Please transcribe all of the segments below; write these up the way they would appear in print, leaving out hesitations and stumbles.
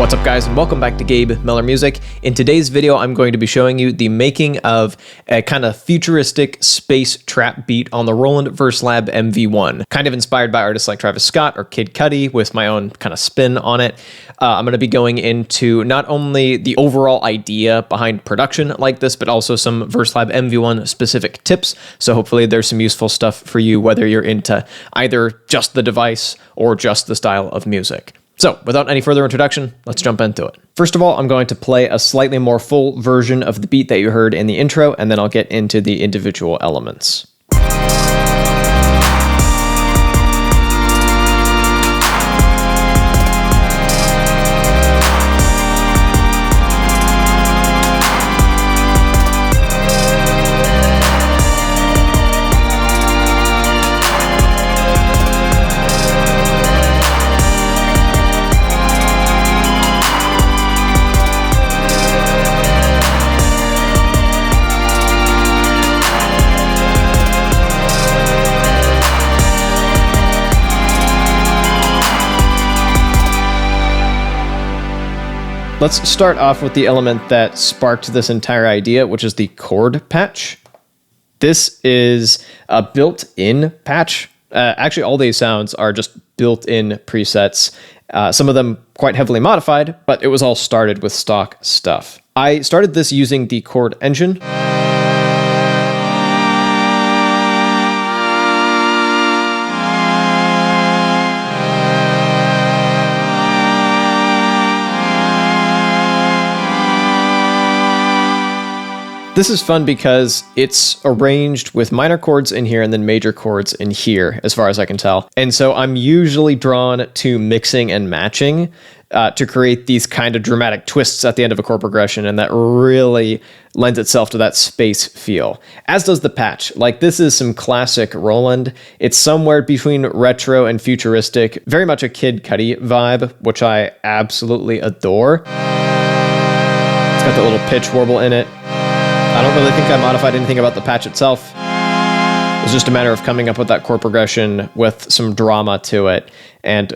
What's up guys, and welcome back to Gabe Miller Music. In today's video, I'm going to be showing you the making of a kind of futuristic space trap beat on the Roland Verselab MV-1. Kind of inspired by artists like Travis Scott or Kid Cudi with my own kind of spin on it. I'm going to be going into not only the overall idea behind production like this, but also some Verselab MV-1 specific tips. So hopefully there's some useful stuff for you, whether you're into either just the device or just the style of music. So, without any further introduction, let's jump into it. First of all, I'm going to play a slightly more full version of the beat that you heard in the intro, and then I'll get into the individual elements. Let's start off with the element that sparked this entire idea, which is the chord patch. This is a built-in patch. Actually, all these sounds are just built-in presets. Some of them quite heavily modified, but it was all started with stock stuff. I started this using the chord engine. This is fun because it's arranged with minor chords in here and then major chords in here, as far as I can tell. And so I'm usually drawn to mixing and matching to create these kind of dramatic twists at the end of a chord progression, and that really lends itself to that space feel. As does the patch. Like, this is some classic Roland. It's somewhere between retro and futuristic, very much a Kid Cudi vibe, which I absolutely adore. It's got that little pitch warble in it. I don't really think I modified anything about the patch itself. It was just a matter of coming up with that chord progression with some drama to it, and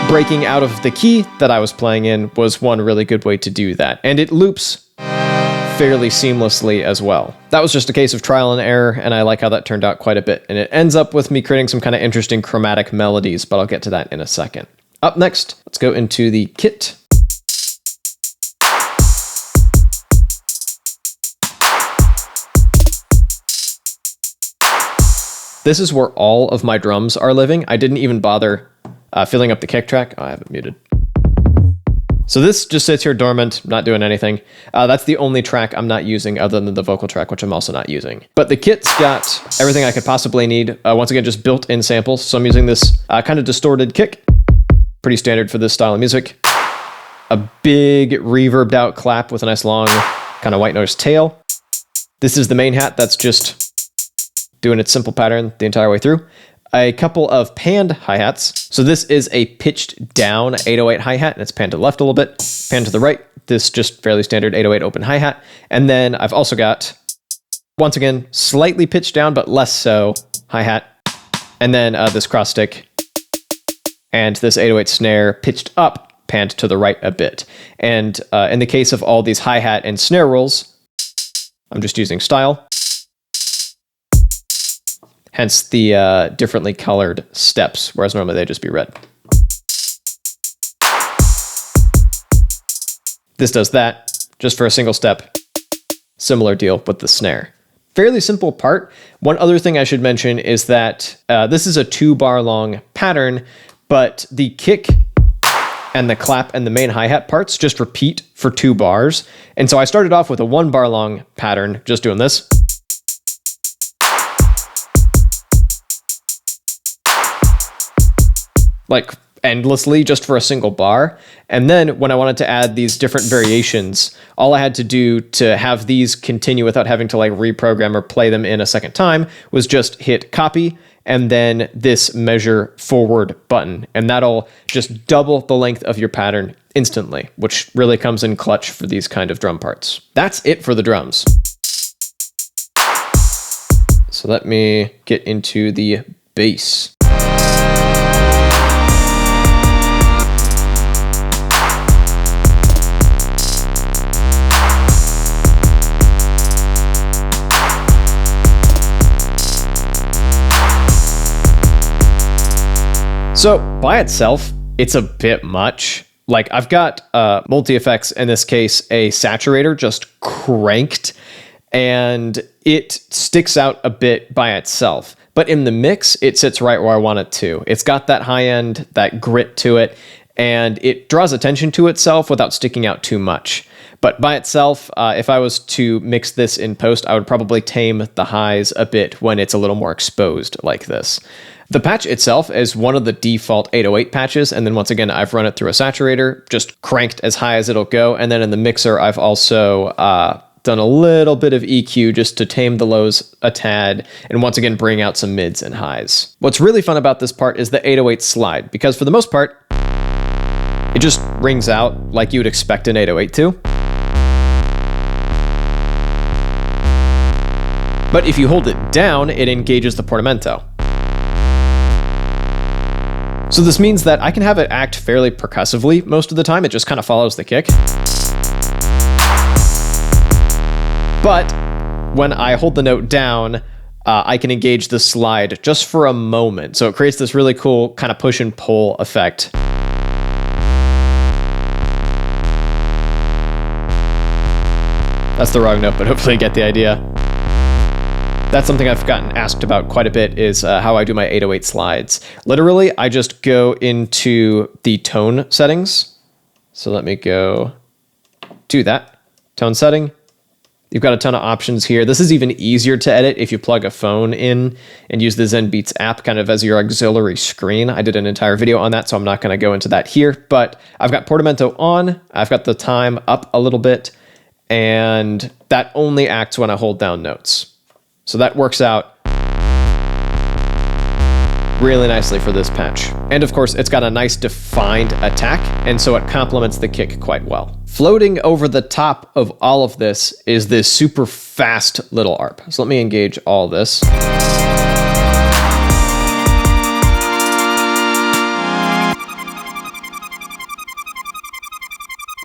breaking out of the key that I was playing in was one really good way to do that. And it loops fairly seamlessly as well. That was just a case of trial and error, and I like how that turned out quite a bit. And it ends up with me creating some kind of interesting chromatic melodies, but I'll get to that in a second. Up next, let's go into the kit. This is where all of my drums are living. I didn't even bother filling up the kick track. Oh, I have it muted. So this just sits here dormant, not doing anything. That's the only track I'm not using other than the vocal track, which I'm also not using. But the kit's got everything I could possibly need. Once again, just built-in samples. So I'm using this kind of distorted kick. Pretty standard for this style of music. A big reverbed out clap with a nice long kind of white noise tail. This is the main hat that's just doing its simple pattern the entire way through. A couple of panned hi-hats. So this is a pitched down 808 hi-hat, and it's panned to the left a little bit, panned to the right. This just fairly standard 808 open hi-hat. And then I've also got, once again, slightly pitched down, but less so, hi-hat. And then this cross stick and this 808 snare pitched up, panned to the right a bit. And in the case of all these hi-hat and snare rolls, I'm just using style. Hence the differently colored steps, whereas normally they'd just be red. This does that, just for a single step. Similar deal with the snare. Fairly simple part. One other thing I should mention is that this is a 2-bar long pattern, but the kick and the clap and the main hi-hat parts just repeat for 2 bars. And so I started off with a 1-bar long pattern, just doing this. Like endlessly just for a single bar. And then when I wanted to add these different variations, all I had to do to have these continue without having to like reprogram or play them in a second time was just hit copy and then this measure forward button. And that'll just double the length of your pattern instantly, which really comes in clutch for these kind of drum parts. That's it for the drums. So let me get into the bass. So by itself, it's a bit much. Like I've got multi-effects, in this case, a saturator just cranked, and it sticks out a bit by itself. But in the mix, it sits right where I want it to. It's got that high end, that grit to it, and it draws attention to itself without sticking out too much. But by itself, if I was to mix this in post, I would probably tame the highs a bit when it's a little more exposed like this. The patch itself is one of the default 808 patches, and then once again, I've run it through a saturator, just cranked as high as it'll go, and then in the mixer, I've also done a little bit of EQ just to tame the lows a tad, and once again, bring out some mids and highs. What's really fun about this part is the 808 slide, because for the most part, it just rings out like you would expect an 808 to. But if you hold it down, it engages the portamento. So this means that I can have it act fairly percussively most of the time. It just kind of follows the kick. But when I hold the note down, I can engage the slide just for a moment. So it creates this really cool kind of push and pull effect. That's the wrong note, but hopefully you get the idea. That's something I've gotten asked about quite a bit, is how I do my 808 slides. Literally, I just go into the tone settings. So let me go to that tone setting. You've got a ton of options here. This is even easier to edit if you plug a phone in and use the ZenBeats app kind of as your auxiliary screen. I did an entire video on that, so I'm not going to go into that here. But I've got portamento on. I've got the time up a little bit, and that only acts when I hold down notes. So that works out really nicely for this patch. And of course, it's got a nice defined attack, and so it complements the kick quite well. Floating over the top of all of this is this super fast little arp. So let me engage all this.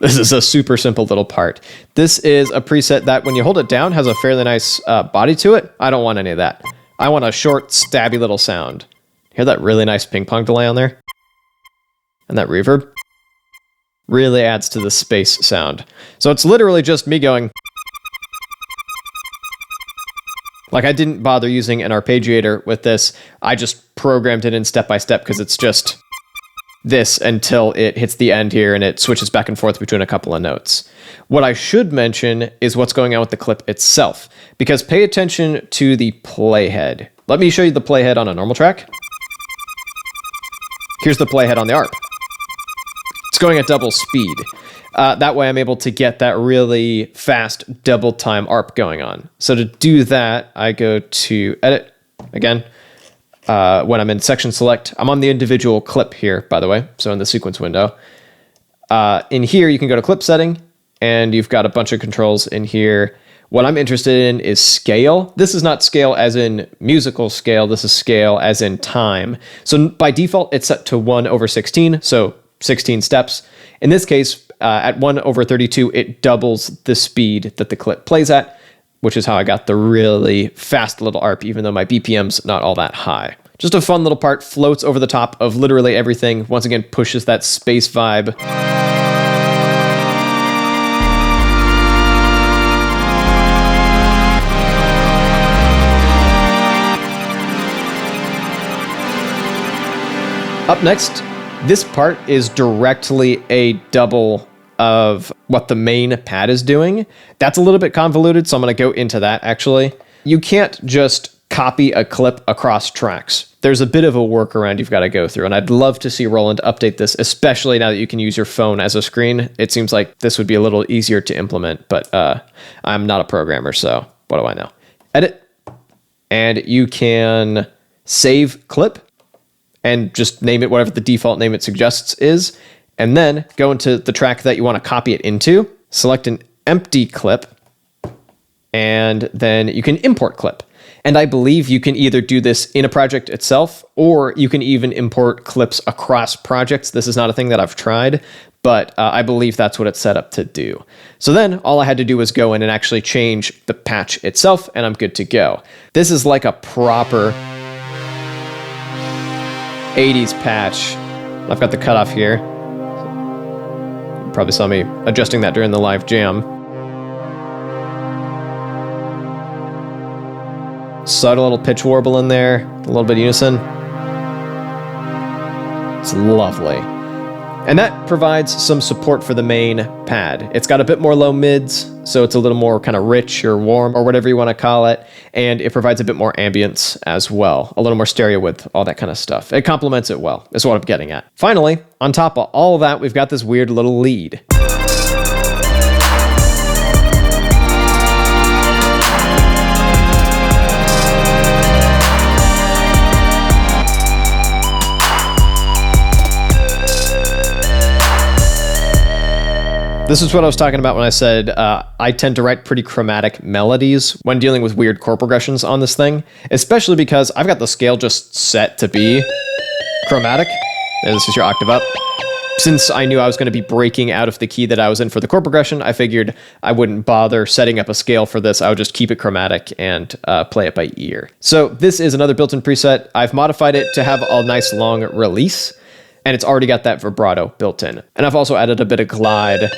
This is a super simple little part. This is a preset that when you hold it down has a fairly nice body to it. I don't want any of that. I want a short, stabby little sound. Hear that really nice ping pong delay on there? And that reverb? Really adds to the space sound. So it's literally just me going. Like I didn't bother using an arpeggiator with this. I just programmed it in step by step because it's just this until it hits the end here and it switches back and forth between a couple of notes. What I should mention is what's going on with the clip itself, because pay attention to the playhead. Let me show you the playhead on a normal track. Here's the playhead on the arp. It's going at double speed. That way I'm able to get that really fast double time arp going on. So to do that, I go to edit again. When I'm in section select, I'm on the individual clip here, by the way, so in the sequence window. In here, you can go to clip setting, and you've got a bunch of controls in here. What I'm interested in is scale. This is not scale as in musical scale, this is scale as in time. So by default, it's set to 1/16, so 16 steps. In this case, at 1/32, it doubles the speed that the clip plays at, which is how I got the really fast little arp, even though my BPM's not all that high. Just a fun little part, floats over the top of literally everything. Once again, pushes that space vibe. Up next, this part is directly a double of what the main pad is doing. That's a little bit convoluted, so I'm going to go into that actually. You can't just copy a clip across tracks. There's a bit of a workaround you've got to go through, and I'd love to see Roland update this, especially now that you can use your phone as a screen. It seems like this would be a little easier to implement, but I'm not a programmer, so what do I know? Edit, and you can save clip, and just name it whatever the default name it suggests is, and then go into the track that you want to copy it into, select an empty clip, and then you can import clip. And I believe you can either do this in a project itself, or you can even import clips across projects. This is not a thing that I've tried, but I believe that's what it's set up to do. So then all I had to do was go in and actually change the patch itself, and I'm good to go. This is like a proper 80s patch. I've got the cutoff here. You probably saw me adjusting that during the live jam. Subtle little pitch warble in there, a little bit of unison. It's lovely. And that provides some support for the main pad. It's got a bit more low mids, so it's a little more kind of rich or warm or whatever you want to call it. And it provides a bit more ambience as well. A little more stereo width, all that kind of stuff. It complements it well, is what I'm getting at. Finally, on top of all of that, we've got this weird little lead. This is what I was talking about when I said I tend to write pretty chromatic melodies when dealing with weird chord progressions on this thing, especially because I've got the scale just set to be chromatic. And this is your octave up. Since I knew I was going to be breaking out of the key that I was in for the chord progression, I figured I wouldn't bother setting up a scale for this. I would just keep it chromatic and play it by ear. So this is another built-in preset. I've modified it to have a nice long release, and it's already got that vibrato built in. And I've also added a bit of glide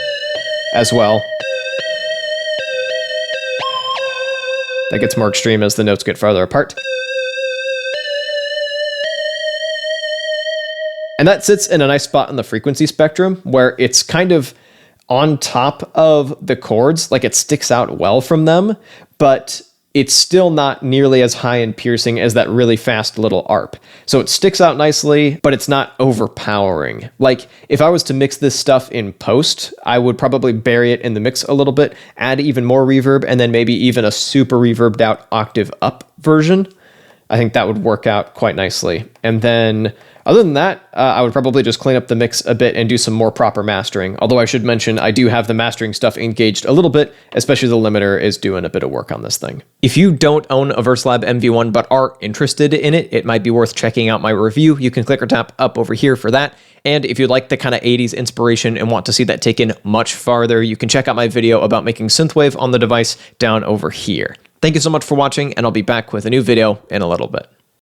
as well. That gets more extreme as the notes get farther apart. And that sits in a nice spot in the frequency spectrum where it's kind of on top of the chords, like it sticks out well from them, but it's still not nearly as high and piercing as that really fast little arp. So it sticks out nicely, but it's not overpowering. Like, if I was to mix this stuff in post, I would probably bury it in the mix a little bit, add even more reverb, and then maybe even a super reverbed out octave up version. I think that would work out quite nicely. And then, other than that, I would probably just clean up the mix a bit and do some more proper mastering. Although I should mention, I do have the mastering stuff engaged a little bit, especially the limiter is doing a bit of work on this thing. If you don't own a Verselab MV-1 but are interested in it, it might be worth checking out my review. You can click or tap up over here for that. And if you like the kind of 80s inspiration and want to see that taken much farther, you can check out my video about making synthwave on the device down over here. Thank you so much for watching, and I'll be back with a new video in a little bit.